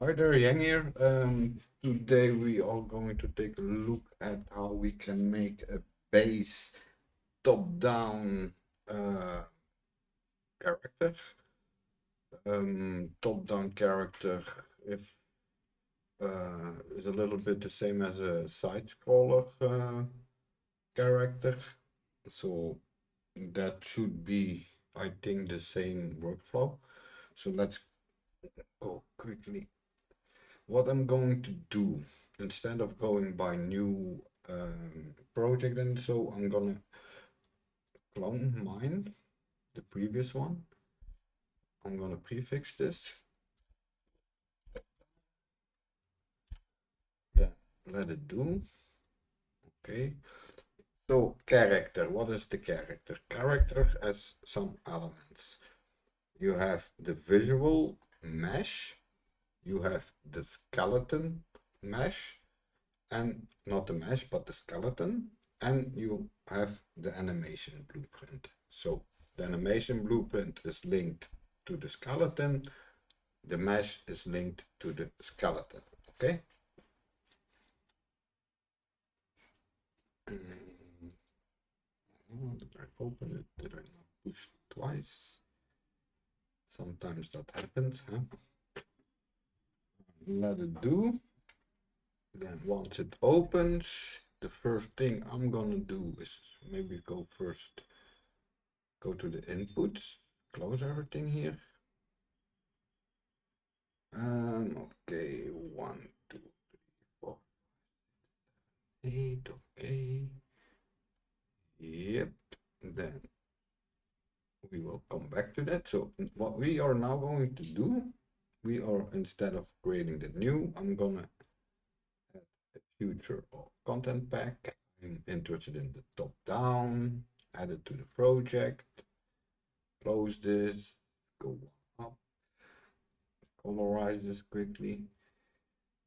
Hi there, Yang here. Today we are going to take a look at how we can make a base top-down character. Top-down character if is a little bit the same as a side-scroller character, so that should be, I think, the same workflow. So let's go quickly. What I'm going to do, instead of going by new project and so, I'm gonna clone mine, the previous one. I'm gonna prefix this. Then let it do. Okay. So character, what is the character? Character has some elements. You have the visual mesh, you have the skeleton mesh, and not the mesh, but the skeleton, and you have the animation blueprint. So the animation blueprint is linked to the skeleton, the mesh is linked to the skeleton, okay? Did I open it? Did I not push twice? Sometimes that happens, huh? Let it do. Then once it opens, the first thing I'm gonna do is maybe go to the inputs, close everything here. Okay, 1, 2, 3, 4, 8, okay. Yep, then we will come back to that. So what we are now going to do, we are, instead of creating the new, I'm gonna add a future or content pack. I'm interested in the top down, add it to the project, close this, go up, colorize this quickly,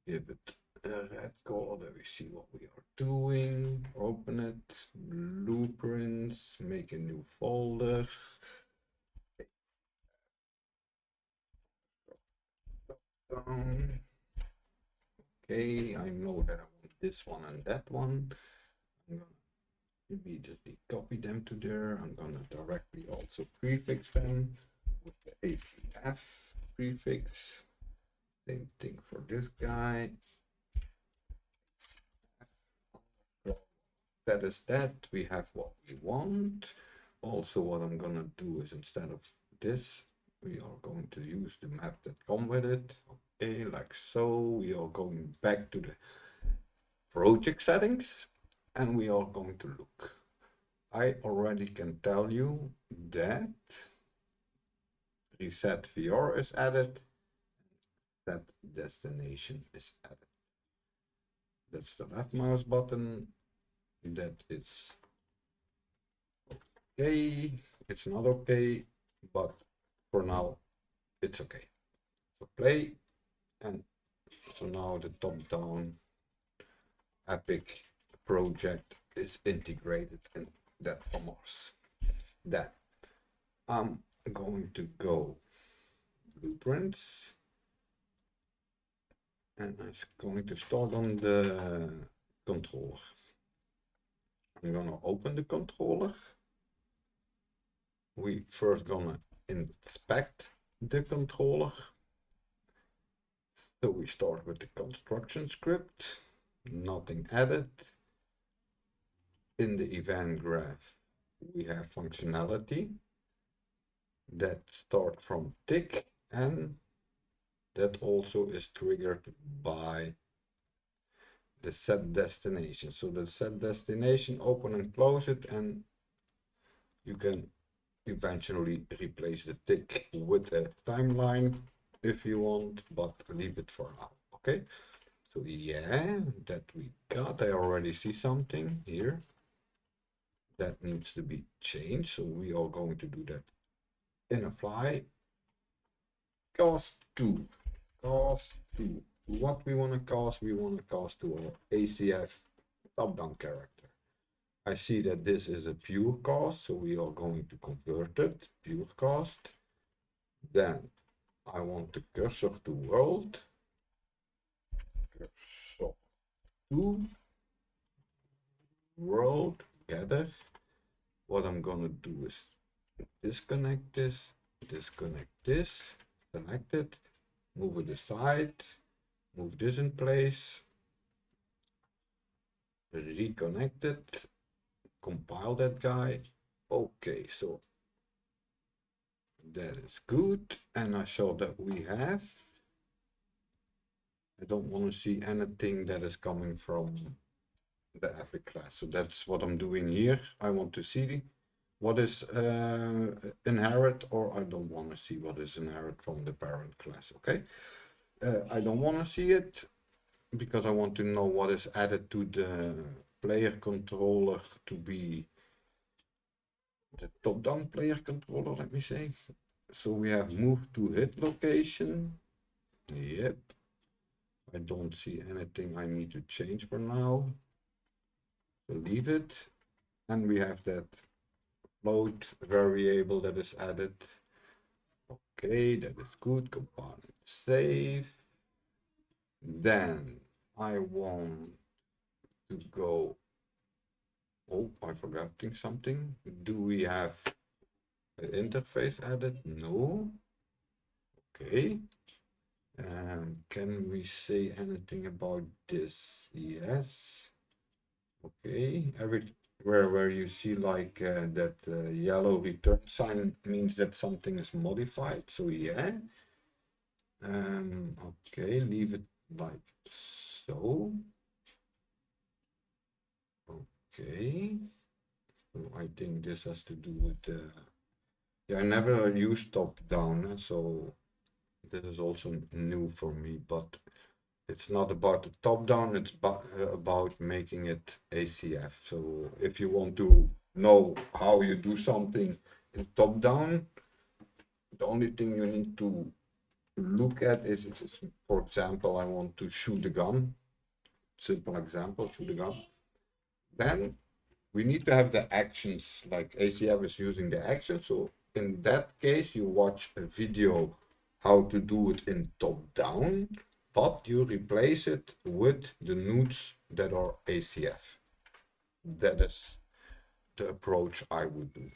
give it a red color that we see what we are doing, open it, blueprints, make a new folder. Okay, I know that I want this one and that one. I'm gonna immediately copy them to there. I'm gonna directly also prefix them with the ACF prefix. Same thing for this guy. That is that. We have what we want. Also, what I'm gonna do is, instead of this, we are going to use the map that come with it. Okay, like so. We are going back to the project settings and we are going to look. I already can tell you that reset VR is added, that destination is added. That's the left mouse button. That is okay. It's not okay, but for now it's okay. So play, and so now the top-down epic project is integrated in that commerce. Then I'm going to go blueprints, and I'm going to start on the controller. I'm gonna open the controller. We first gonna inspect the controller. So we start with the construction script, nothing added. In the event graph, we have functionality that start from tick, and that also is triggered by the set destination. So the set destination, open and close it, and you can eventually replace the tick with a timeline if you want, but leave it for now. Okay, so yeah, that we got. I already see something here that needs to be changed, so we are going to do that in a fly. Cast to what we want to cast, to our ACF top-down character. I see that this is a pure cast, so we are going to convert it, pure cast. Then I want the cursor to world. So to world gather, what I'm gonna do is disconnect this, connect it, move it aside, move this in place, reconnect it, compile that guy. Okay, so that is good. And I saw that we have, I don't want to see anything that is coming from the epic class. So that's what I'm doing here. I want to see what is inherit, or I don't want to see what is inherit from the parent class. Okay, I don't want to see it because I want to know what is added to the player controller to be the top-down player controller, let me say. So we have moved to hit location. Yep. I don't see anything I need to change for now. So leave it. And we have that float variable that is added. Okay, that is good. Component save. Then I want to go. Oh, I forgot something. Do we have an interface added? No. Okay. Can we say anything about this? Yes. Okay. Where you see like that yellow return sign means that something is modified. So yeah. Okay, leave it like so. Okay. So I think this has to do with yeah, I never used top down, so this is also new for me, but it's not about the top down, it's about making it ACF. So if you want to know how you do something in top down, the only thing you need to look at is for example, I want to shoot a gun. Simple example, shoot a gun. Then we need to have the actions, like ACF is using the action. So in that case, you watch a video how to do it in top down, but you replace it with the nodes that are ACF. That is the approach I would do.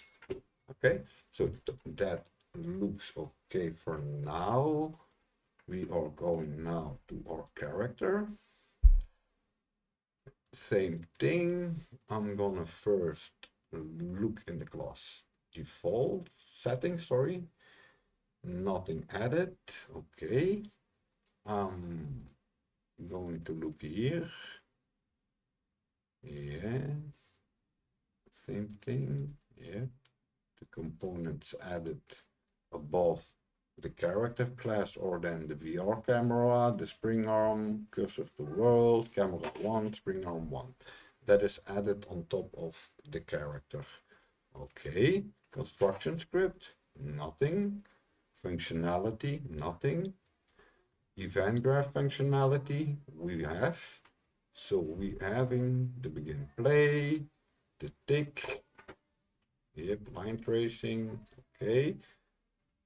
Okay, so that looks okay for now. We are going now to our character. Same thing. I'm gonna first look in the class default settings, sorry. Nothing added. Okay. I'm going to look here. Yeah. Same thing. Yeah. The components added above the character class, or then the VR camera, the spring arm, cursor to world, camera 1, spring arm 1. That is added on top of the character. Okay, construction script, nothing. Functionality, nothing. Event graph functionality, we have. So we having the begin play, the tick, yep, line tracing, okay.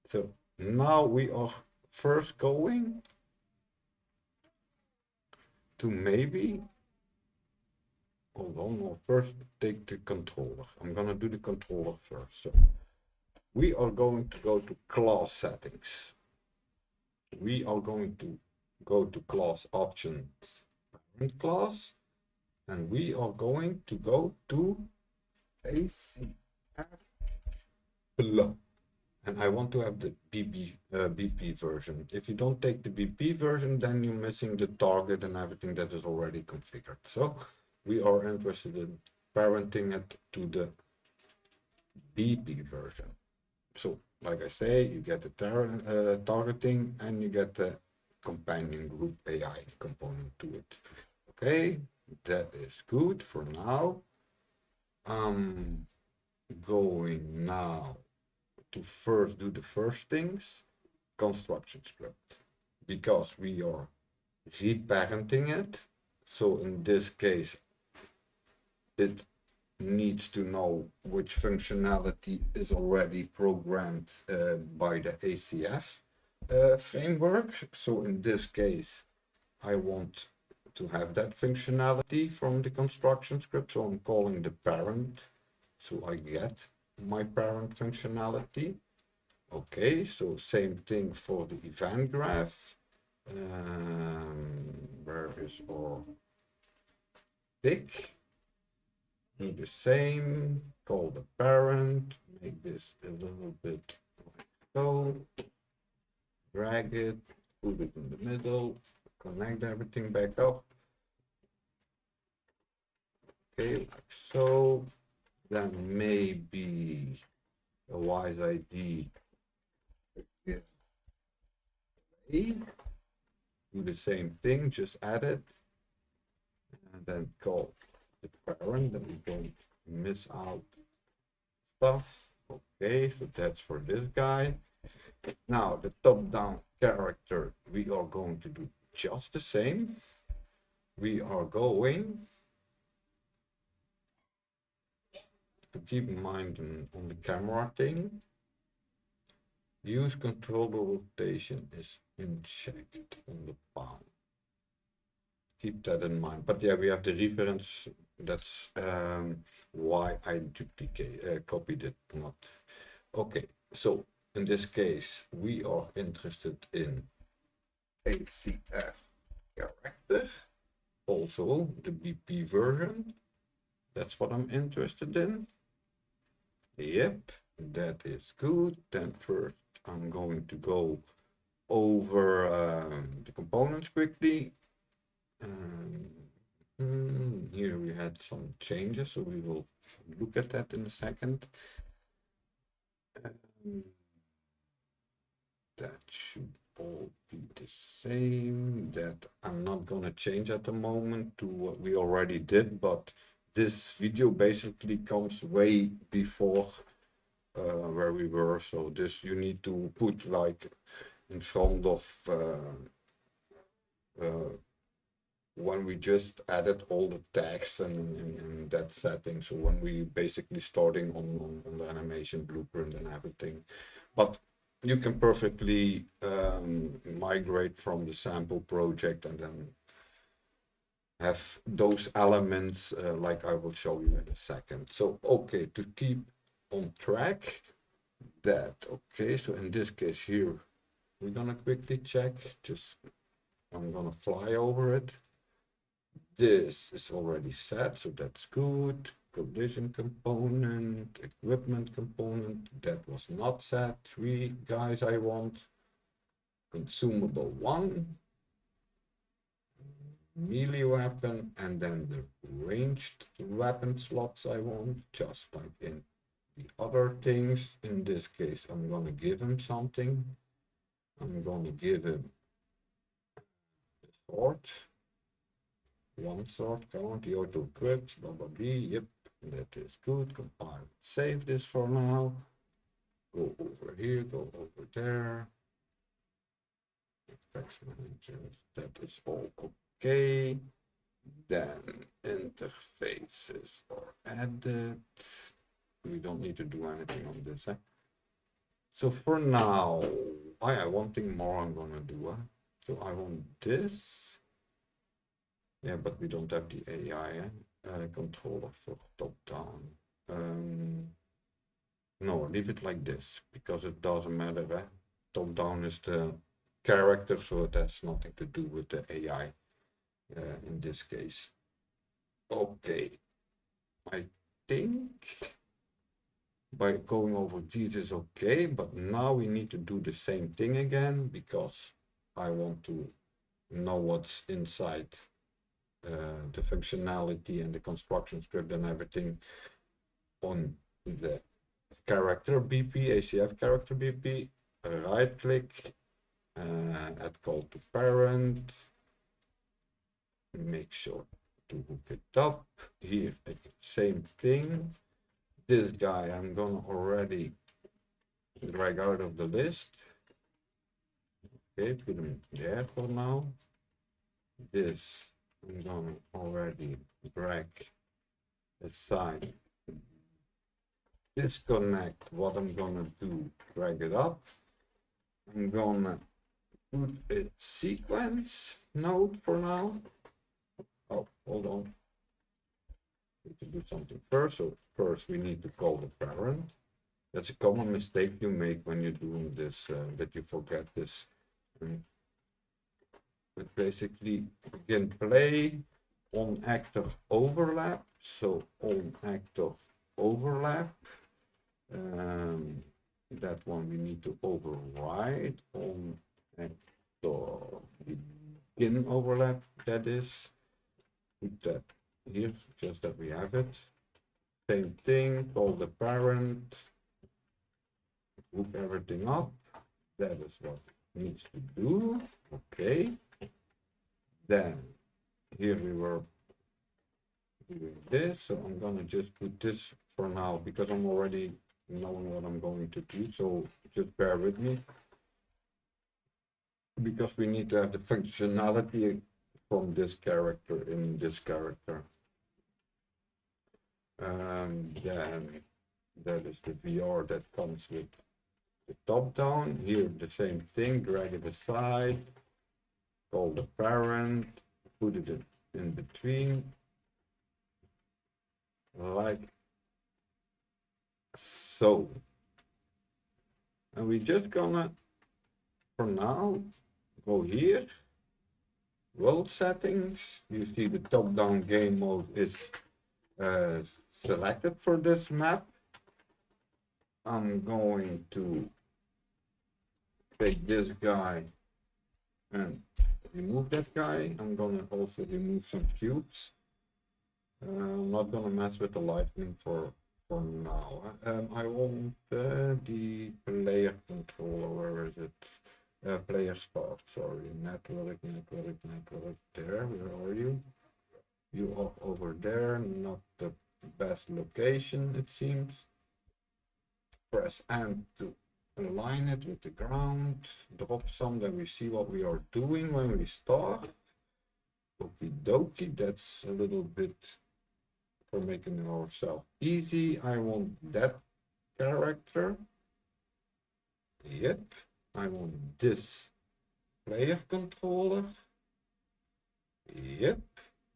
So now we are first going to maybe, hold on, I'll first take the controller. I'm gonna do the controller first. So we are going to go to class settings. We are going to go to class options, parent class, and we are going to go to ACF below. And I want to have the BP version. If you don't take the BP version, then you're missing the target and everything that is already configured. So we are interested in parenting it to the BP version. So like I say, you get the targeting and you get the companion group AI component to it. Okay, that is good for now. I'm going now to first do the first things, construction script, because we are reparenting it. So in this case, it needs to know which functionality is already programmed by the ACF framework. So in this case, I want to have that functionality from the construction script. So I'm calling the parent, so I get my parent functionality. Okay, so same thing for the event graph. Where is our tick? Do the same, call the parent, make this a little bit like so, drag it, put it in the middle, connect everything back up. Okay, like so. Then maybe a wise ID. Do the same thing, just add it, and then call the parent, then we don't miss out stuff. Okay, so that's for this guy. Now the top-down character, we are going to do just the same. We are going to keep in mind on the camera thing. Use controller rotation is unchecked on the palm. Keep that in mind. But yeah, we have the reference. That's why I copied it. Not okay. So in this case, we are interested in ACF character. Also the BP version. That's what I'm interested in. Yep, that is good. Then first I'm going to go over the components quickly. Here we had some changes, so we will look at that in a second. That should all be the same. That I'm not going to change at the moment to what we already did, but this video basically comes way before where we were, so this you need to put like in front of when we just added all the tags and that setting. So when we basically starting on the animation blueprint and everything, but you can perfectly migrate from the sample project and then have those elements like I will show you in a second. So okay, to keep on track that, okay, so in this case here we're gonna quickly check, just I'm gonna fly over it. This is already set, so that's good. Collision component, equipment component, that was not set. 3 guys I want. Consumable 1, melee weapon, and then the ranged weapon slots I want, just like in the other things. In this case, I'm gonna give him something. I'm gonna give him a sword. 1 sword count, the auto equipped, blah blah blah. Yep, that is good. Compile, save this for now. Go over here, go over there. Effects manager, that is all okay. Then interfaces are added. We don't need to do anything on this. So for now, one thing more I'm gonna do. So I want this. Yeah, but we don't have the AI controller for top down. No, leave it like this because it doesn't matter. Top down is the character, so it has nothing to do with the AI in this case. Okay, I think by going over these is okay, but now we need to do the same thing again because I want to know what's inside the functionality and the construction script and everything on the character BP, ACF character BP. Right click, add call to parent, make sure to hook it up. Here, same thing. This guy I'm gonna already drag out of the list. Okay, put him there for now. This I'm gonna already drag aside. Disconnect. What I'm gonna do, drag it up. I'm gonna put a sequence node for now. Oh, hold on. Need to do something first. So first we need to call the parent. That's a common mistake you make when you're doing this, that you forget this. But basically, again, play on actor overlap. So on actor overlap. That one we need to override on actor begin overlap. That is, put that here, just that we have it. Same thing, call the parent, hook everything up. That is what it needs to do. Okay. Then here we were doing this, so I'm gonna just put this for now because I'm already knowing what I'm going to do. So just bear with me, because we need to have the functionality from this character in this character. Then that is the VR that comes with the top down. Here the same thing, drag it aside, call the parent, put it in between, like so. And we're just gonna, for now, go here, world settings. You see the top-down game mode is selected for this map. I'm going to take this guy and remove that guy. I'm gonna also remove some cubes. I'm not gonna mess with the lightning for now. I want the player controller. Where is it? Player start. Sorry, network. There. Where are you? You are over there. Not the best location, it seems. Press N to align it with the ground. Drop some, then we see what we are doing when we start. Okie dokie. That's a little bit for making ourselves easy. I want that character. Yep. I want this player controller. Yep.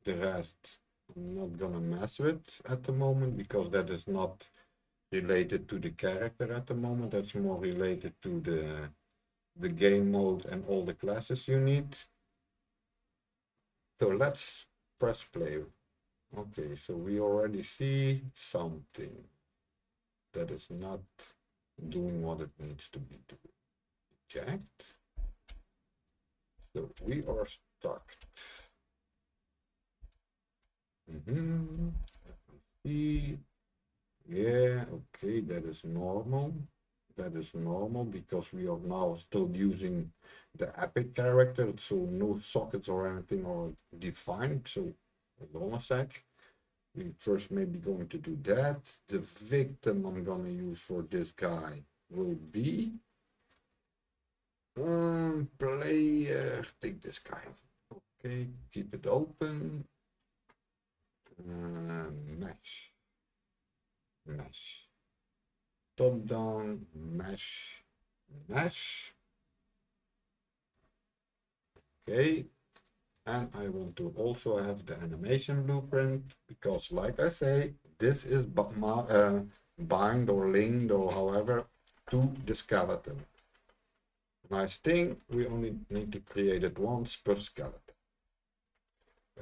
The rest I'm not gonna mess with at the moment because that is not related to the character at the moment. That's more related to the game mode and all the classes you need. So let's press play. Okay, so we already see something that is not doing what it needs to be doing. Checked. So we are stuck. Let me see. Yeah, okay, that is normal. That is normal because we are now still using the epic character, so no sockets or anything are defined. So hold on a sec. We first maybe going to do that. The victim I'm gonna use for this guy will be player. Take this guy. Okay, keep it open. Mesh. Top down, mesh. Okay. And I want to also have the animation blueprint because, like I say, this is bind or linked or however to the skeleton. Nice thing, we only need to create it once per skeleton.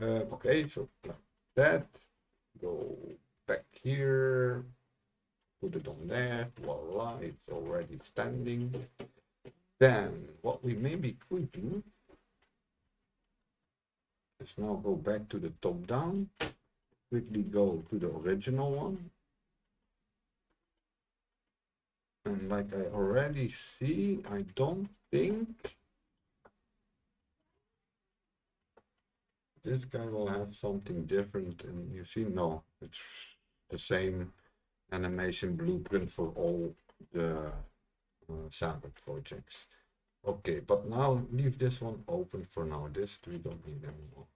Okay, so like that. Go back here, put it on there. Voila, it's already standing. Then what we maybe could do is now go back to the top down, quickly go to the original one. And like I already see, I don't think this guy will have something different. And you see, no, it's the same animation blueprint for all the sample projects. Okay, but now leave this one open for now. This we don't need anymore.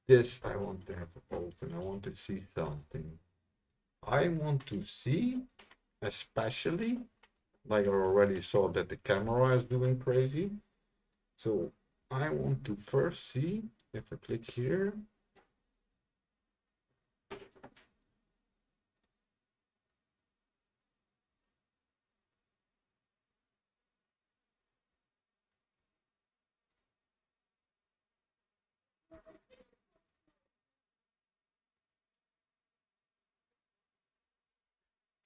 This I want to have open. I want to see something. I want to see, especially, like I already saw that the camera is doing crazy. So I want to first see if I click here,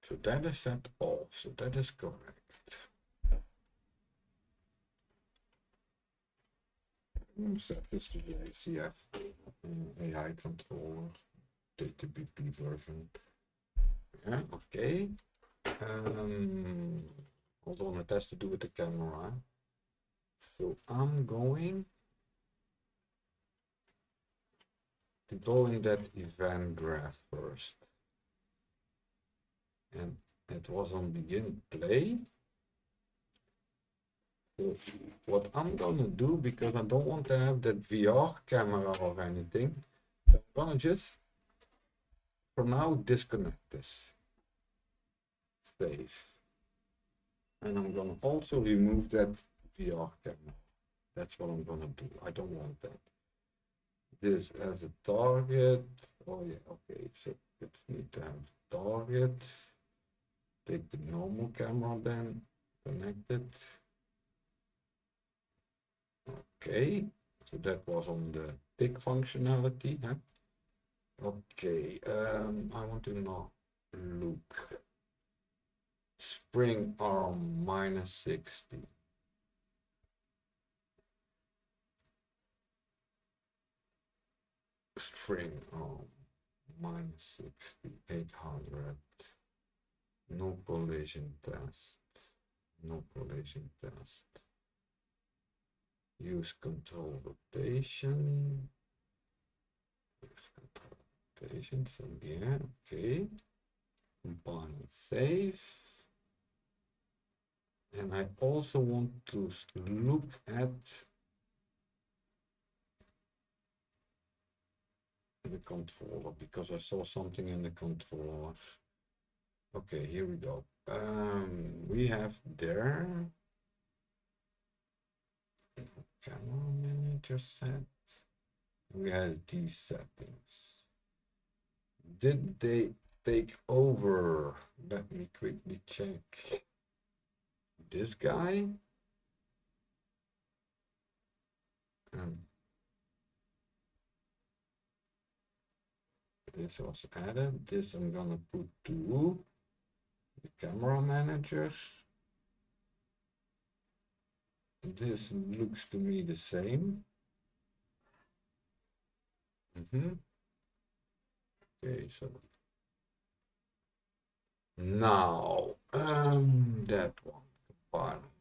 so that is set off, so that is correct. Set this to the ACF AI controller, TTBP version. Yeah, okay. Hold on, it has to do with the camera. So I'm going to go in that event graph first. And it was on begin play. So what I'm gonna do, because I don't want to have that VR camera or anything, so I'm gonna just, for now, disconnect this. Save. And I'm gonna also remove that VR camera. That's what I'm gonna do. I don't want that. This as a target. Oh yeah, okay, so it needs to have target. Take the normal camera then, connect it. Okay, so that was on the tick functionality. Huh? Okay, I want to now look. Spring arm -60. String arm -60, 800. No collision test. No collision test. Use control rotation. Use control rotation. So yeah, okay. Compile and save. And I also want to look at the controller because I saw something in the controller. Okay, here we go. We have there camera manager set. We had these settings. Did they take over? Let me quickly check. This guy. This was added. This I'm gonna put to the camera managers. This looks to me the same. Okay, so now that one compile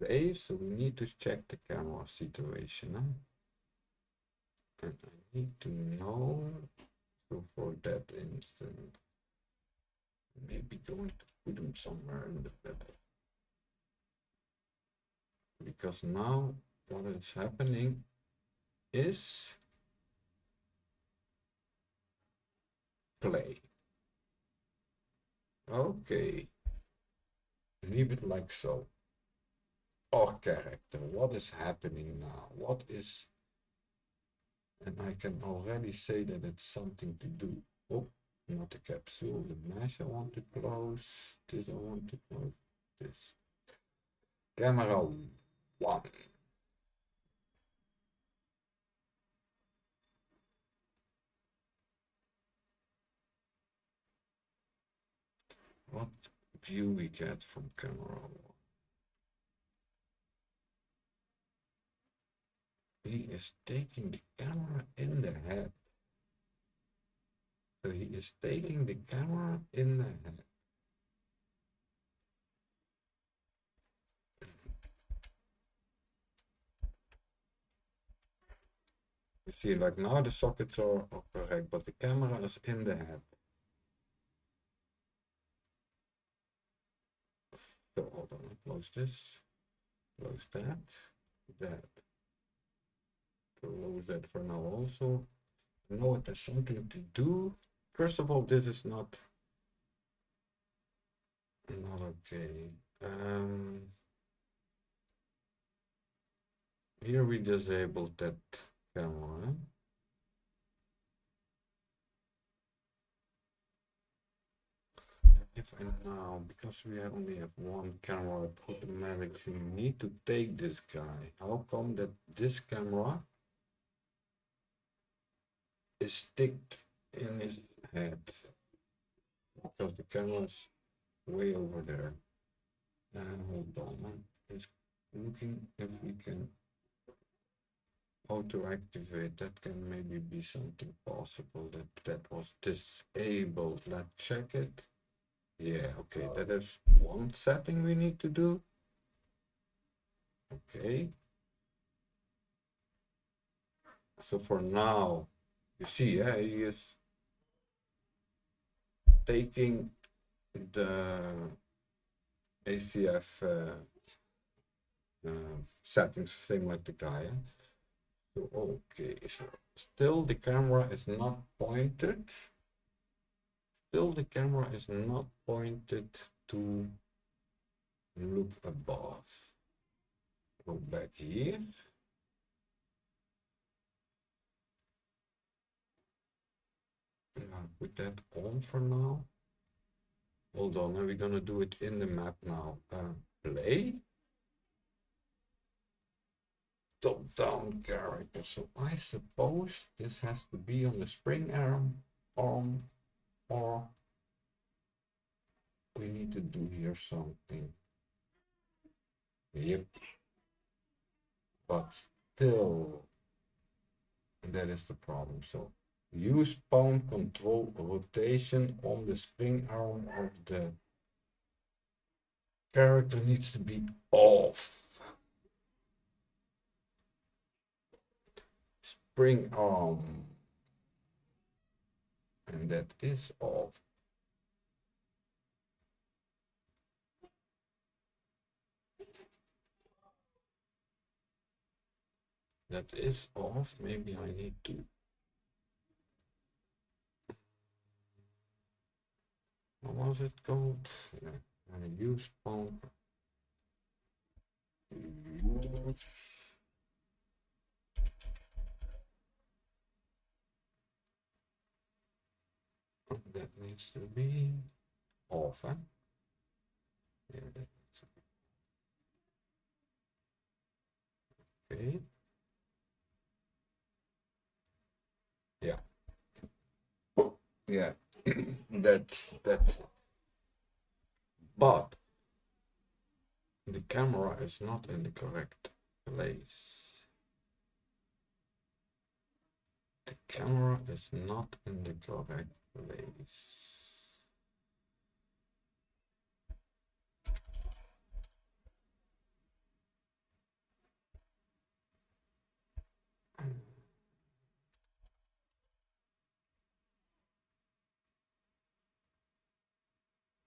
save. So we need to check the camera situation. Huh? And I need to know. So for that instance, maybe going to put them somewhere in the middle. Because now what is happening is play. Okay. Leave it like so. Our character, what is happening now? What is, and I can already say that it's something to do. Oh, not the capsule, the mesh I want to close. This I want to close. This. Camera 1. What view we get from camera 1? He is taking the camera in the head. So he is taking the camera in the head. You see, like now the sockets are correct, but the camera is in the head. So hold on, close this, close that, close that for now also. I know it has something to do. First of all, this is not okay. Here we disabled that camera. If I now, because we only have one camera, it automatically need to take this guy. How come that this camera is sticked in his head? Because the camera is way over there. Hold on, it's looking if we can auto activate. That can maybe be something possible that was disabled. Let's check it. Yeah, okay, that is one setting we need to do. Okay. So for now, you see, yeah, he is taking the ACF settings, same like the guy. So, okay, so still the camera is not pointed. Still the camera is not pointed to look above. Go back here. I'll put that on for now. Hold on, and we're gonna do it in the map now. Play. Top-down character. So I suppose this has to be on the spring arm, or we need to do here something. Yep. But still, that is the problem. So use pawn control rotation on the spring arm of the character needs to be off. Spring arm. And that is off. That is off. Maybe I need to. What was it called? Yeah, use pawn. Use. That needs to be off, huh? Yeah, that needs to be. Okay. Yeah. Yeah. that's it. But the camera is not in the correct place. The camera is not in the correct place.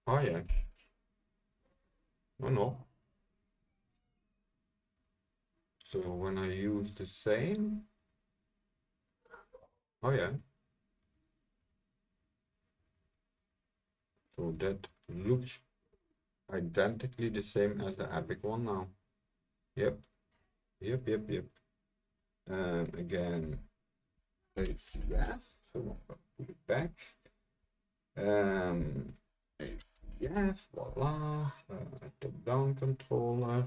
Oh yeah. Oh no. So when I use the same, oh yeah. So that looks identically the same as the epic one now. Yep. Yep. Again, ACF. So I'm gonna put it back. ACF, voila. Top-down controller.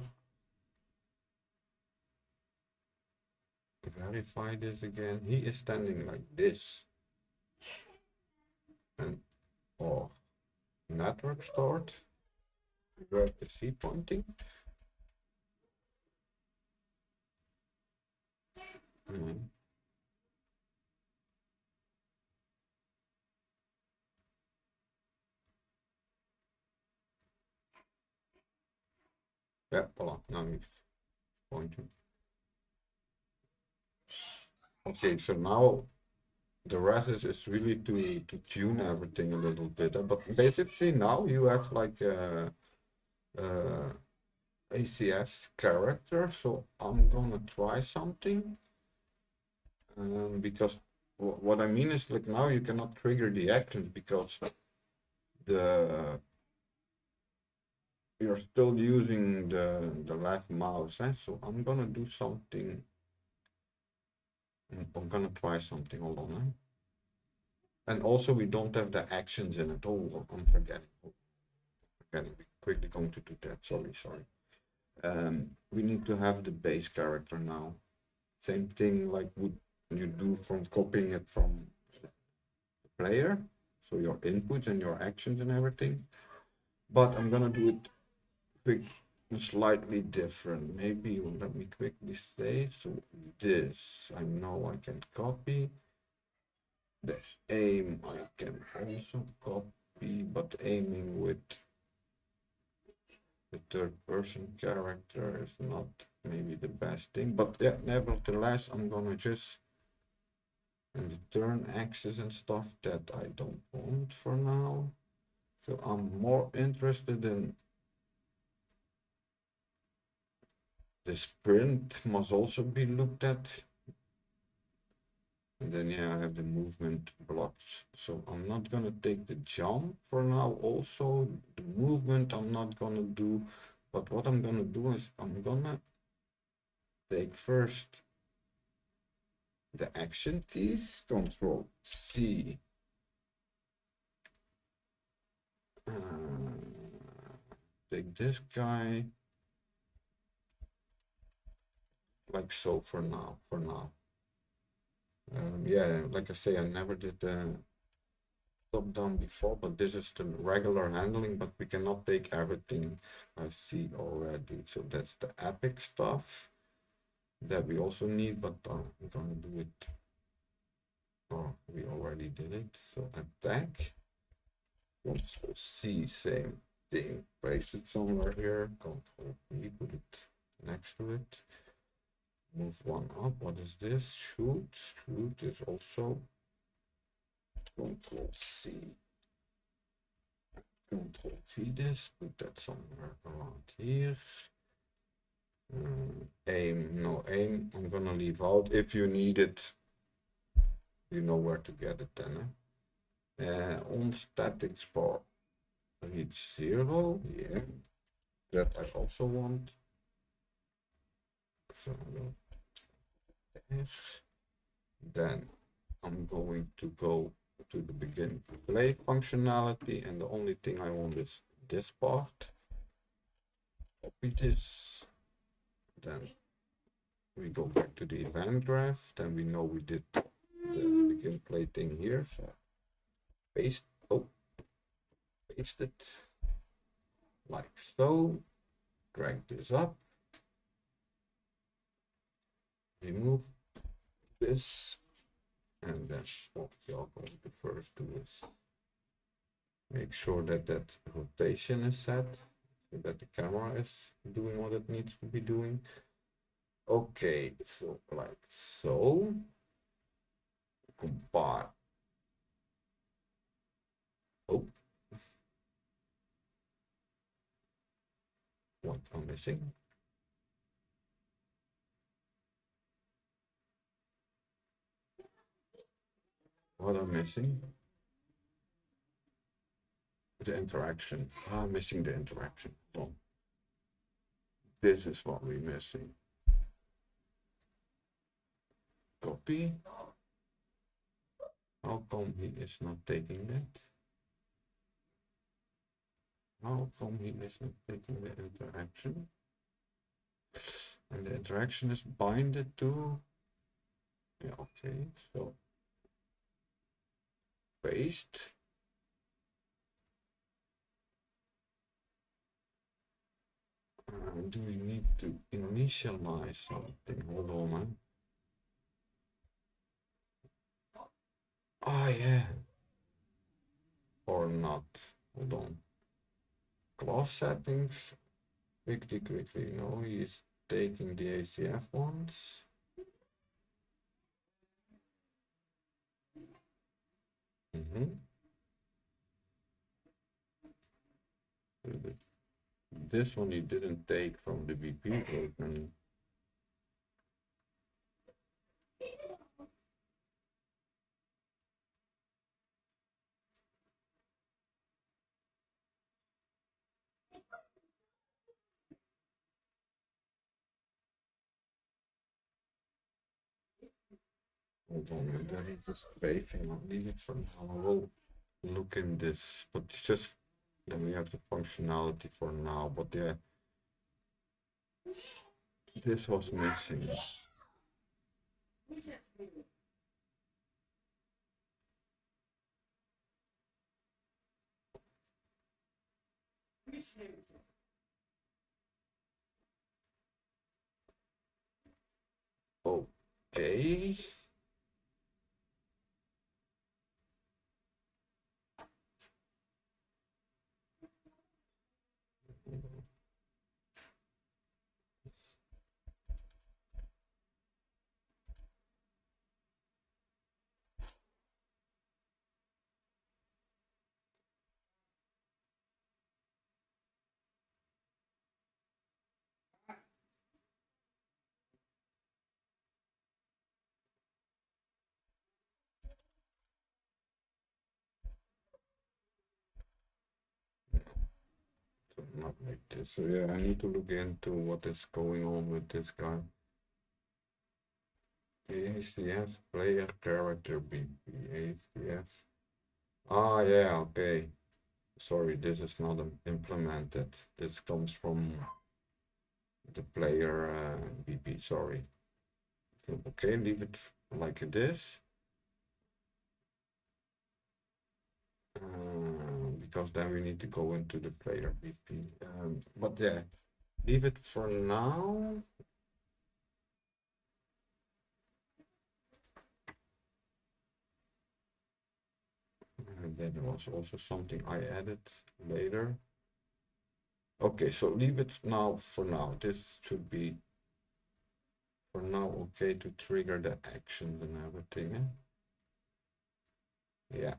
Verify this again. He is standing like this. And or network start. Where is he pointing? Yeah, voila. Now he's pointing. Okay, so now the rest is really to tune everything a little bit. But basically now you have like a ACF character. So I'm gonna try something. Because what I mean is like now you cannot trigger the actions because you're still using the left mouse. So I'm gonna do something I'm gonna try something, hold on. And also we don't have the actions in it. Oh, I'm forgetting. We're quickly going to do that, sorry. We need to have the base character now. Same thing like would you do from copying it from the player, so your inputs and your actions and everything. But I'm gonna do it quick, slightly different. Maybe let me quickly say, so this I know I can copy. The aim I can also copy, but aiming with the third person character is not maybe the best thing. But yeah, nevertheless, I'm gonna just, and the turn axis and stuff that I don't want for now. So I'm more interested in the sprint must also be looked at. And then yeah, I have the movement blocks. So I'm not gonna take the jump for now. Also, the movement I'm not gonna do. But what I'm gonna do is I'm gonna take first the action keys, Control C. Take this guy like so for now. Yeah, like I say, I never did top down before, but this is the regular handling, but we cannot take everything I see already. So that's the epic stuff that we also need, but I'm gonna do it. Oh, we already did it. So attack, Control C, same thing, paste it somewhere here, Control V, put it next to it, move one up. What is this? Shoot is also Control C, Control V this, put that somewhere around here. Aim, no aim, I'm gonna leave out. If you need it, you know where to get it then. On static spot, reach 0, yeah, that I also want. So then I'm going to go to the begin play functionality, and the only thing I want is this part. Copy this, then we go back to the event graph, then we know we did the begin play thing here, so paste it like so, drag this up, remove this, and then what we are going to first do is make sure that that rotation is set, so that the camera is doing what it needs to be doing. Okay, so like so, compare. Oh, what I'm missing? What I'm missing? The interaction. I'm missing the interaction. Oh, this is what we're missing. Copy. How come he is not taking that? How come he is not taking the interaction? And the interaction is binded to, yeah, okay, so paste. Do we need to initialize something? Hold on, man. Oh yeah. Or not. Hold on. Class settings. Quickly. No, he is taking the ACF ones. This one he didn't take from the BP version. Hold on, there is a strafing. I'll leave it for now. I will look in this, but it's just then we have the functionality for now. But yeah, this was missing. Okay. So not like this. So yeah, I need to look into what is going on with this guy. ACF player character BP ACF. Ah yeah, okay. Sorry, this is not implemented. This comes from the player BP. Sorry. So, okay, leave it like this. Because then we need to go into the player BP. But yeah, leave it for now. And then there was also something I added later. Okay, so leave it now for now. This should be for now okay to trigger the actions and everything. Yeah,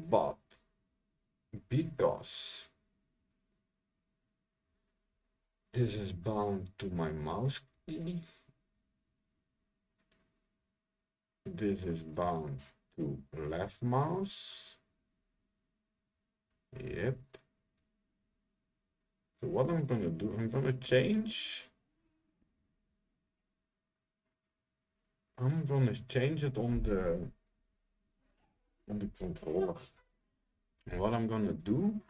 but because this is bound to my mouse key, this is bound to left mouse. Yep. So what I'm gonna do, I'm gonna change it on the controller. And what I'm gonna do,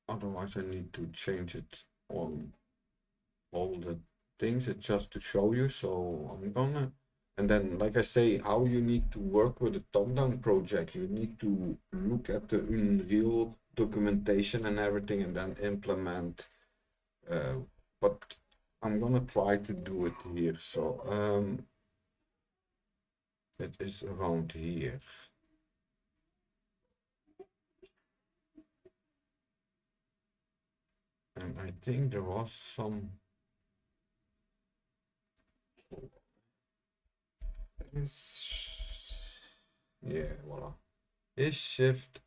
otherwise I need to change it on all the things. It's just to show you. So I'm gonna, and then like I say, how you need to work with the top-down project. You need to look at the Unreal documentation and everything, and then implement. But I'm gonna try to do it here. So it is around here. And I think there was some. Yeah, voila. Is shift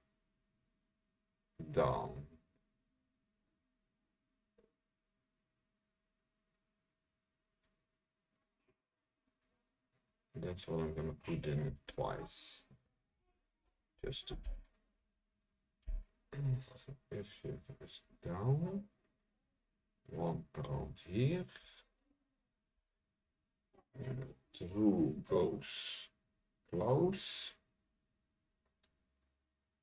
down. That's what I'm gonna put in it twice. Just to if shift is down. One around here. True goes close.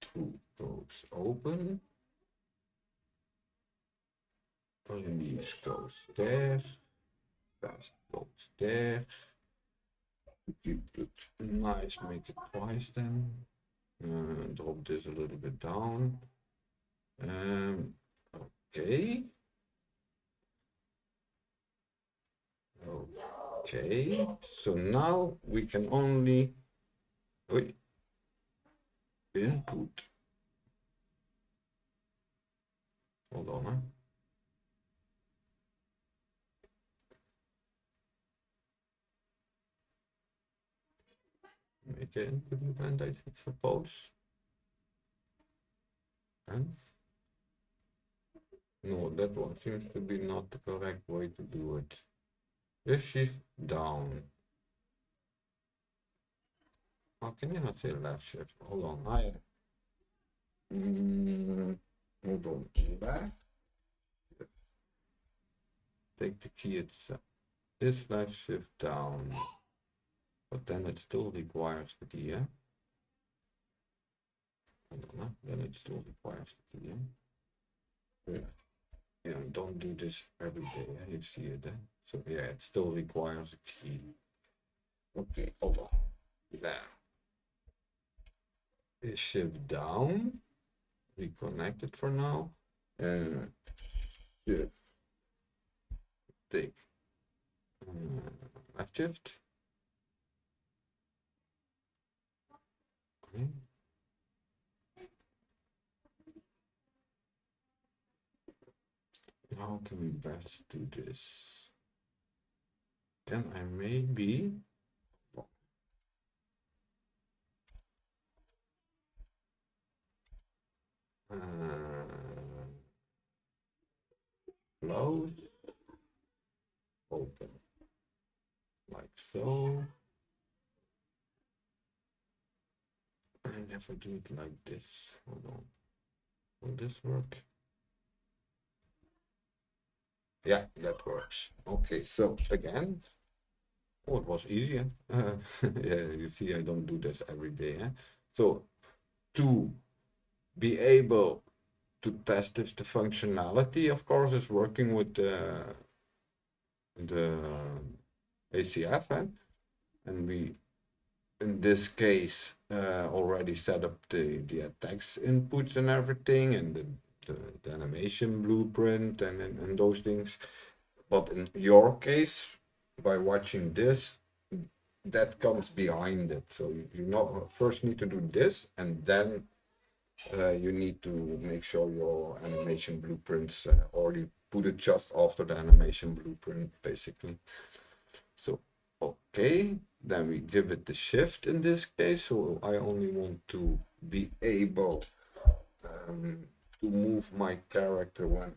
True goes open. Release goes there. Fast goes there. To keep it nice, make it twice then. Drop this a little bit down. Okay. Okay, so now we can only input. Hold on, huh? Make an input event, I suppose. And no, that one seems to be not the correct way to do it. Just shift down. How can you not say left shift? Hold on, hold on, back. Take the key itself. is left shift down, but then it still requires the key, yeah? Then it still requires the key, yeah? Yeah, don't do this every day, yeah? You see it, so yeah, it still requires a key. Okay, hold on. There. Is shift down, reconnect it for now, and shift, take left shift. Okay. How can we best do this? Then I maybe close, open, like so. I never do it like this. Hold on. Will this work? Yeah, that works. Okay, so again, oh, it was easier. Yeah, you see, I don't do this every day. So to be able to test if the functionality, of course, is working with the ACF, and we, in this case, already set up the attacks inputs and everything, and the animation blueprint and those things. But in your case, by watching this, that comes behind it. So you first need to do this, and then you need to make sure your animation blueprints, or you put it just after the animation blueprint, basically. So, okay, then we give it the shift in this case. So I only want to be able to move my character when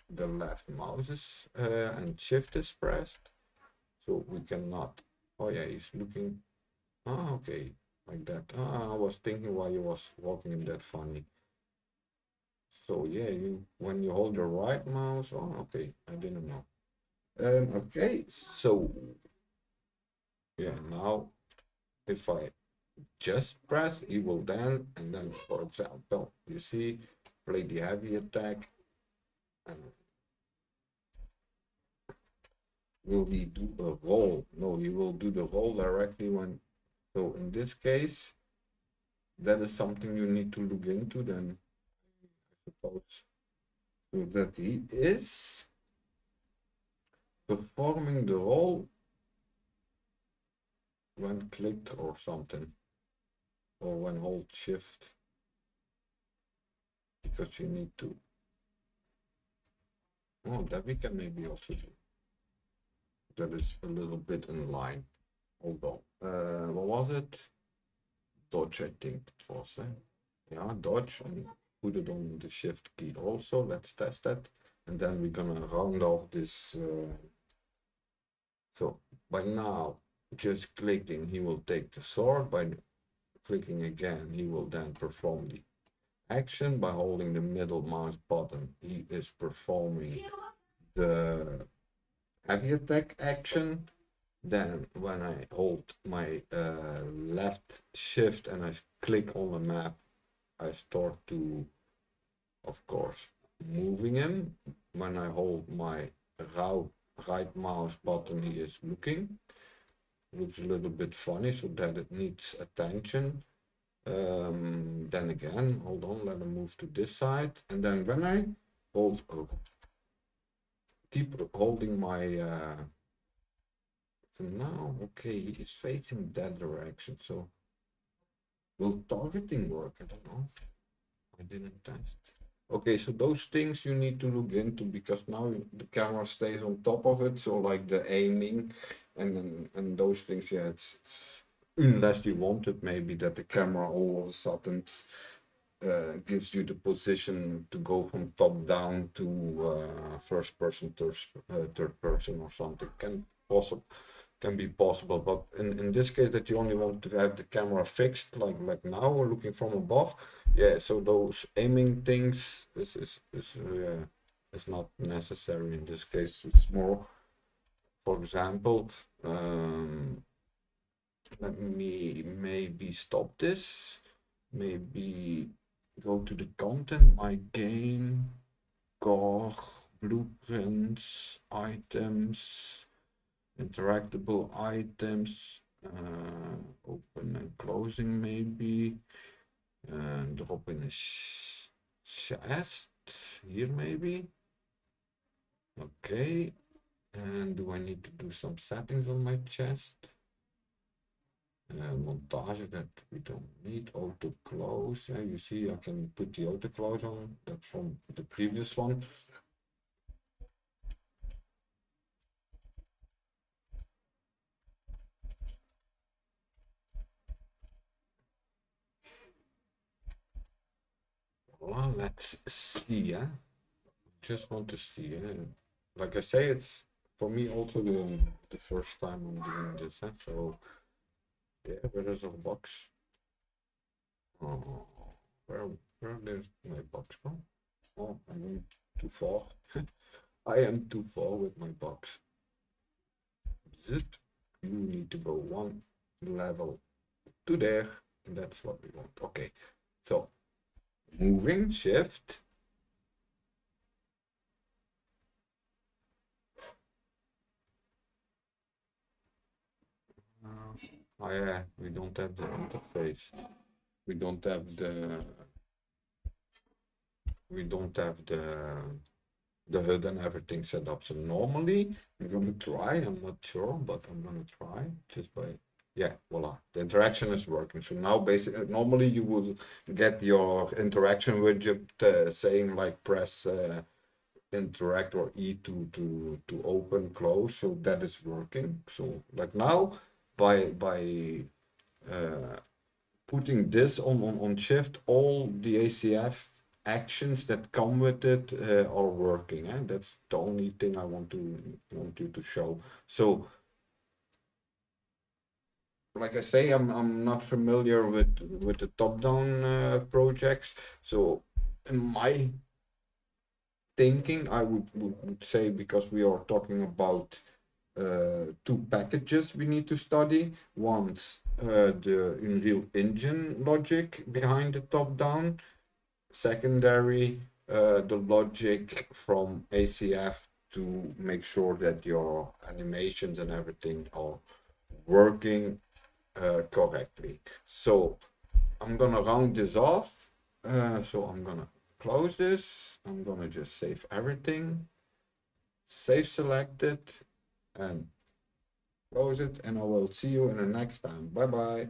the left mouse is and shift is pressed. So we cannot, oh yeah, he's looking, okay, like that. I was thinking why he was walking that funny. So yeah, when you hold your right mouse, okay, I didn't know. Okay, so yeah, now if I just press, he will then, and then for example, you see, play the heavy attack, and will he do a roll? No, he will do the roll directly when, so in this case, that is something you need to look into then, I suppose, so that he is performing the roll when clicked or something, or when hold shift, because you need to, oh, that we can maybe also do. That is a little bit in line. Hold on, what was it? Dodge, I think it was. Yeah, dodge, and put it on the shift key also. Let's test that, and then we're gonna round off this. So by now, just clicking, he will take the sword. By clicking again, he will then perform the action. By holding the middle mouse button, he is performing the heavy attack action. Then when I hold my left shift and I click on the map, I start to, of course, moving him. When I hold my right mouse button, he is looking. Looks a little bit funny, so that it needs attention. Then again, hold on, let him move to this side. And then when I hold, keep holding my, so now, okay, he is facing that direction. So will targeting work? I don't know. I didn't test. Okay, so those things you need to look into, because now the camera stays on top of it. So like the aiming and those things, yeah, it's unless you want it, maybe that the camera all of a sudden gives you the position to go from top down to first person, third person or something. Can be possible, but in this case that you only want to have the camera fixed like now, or looking from above, yeah, so those aiming things is not necessary in this case. It's more For example, let me maybe stop this, maybe go to the content, my game, core, blueprints, items, interactable items, open and closing maybe, and drop in a chest here maybe. Okay, and do I need to do some settings on my chest? Montage that we don't need. Auto close. You see, I can put the auto close on. That's from the previous one. Well, let's see. Just want to see. Like I say, it's for me also the first time I'm doing this. So yeah, where is our box? Oh, where there's my box from? Oh, I am too far. I am too far with my box. Zip. You need to go one level to there. That's what we want. Okay. So moving shift. Oh yeah, we don't have the interface. We don't have the HUD and everything set up. So normally I'm gonna try, I'm not sure, but I'm gonna try just by, yeah, voila, the interaction is working. So now basically, normally you would get your interaction widget saying like press interact or E to open, close, so that is working. So like now by putting this on shift, all the ACF actions that come with it are working, and that's the only thing I want you to show. So like I say, I'm not familiar with the top-down projects, so in my thinking I would say, because we are talking about two packages we need to study. One's the Unreal Engine logic behind the top-down. Secondary, the logic from ACF to make sure that your animations and everything are working correctly. So I'm gonna round this off. So I'm gonna close this. I'm gonna just save everything, save selected, and close it. And I will see you in the next time. Bye bye.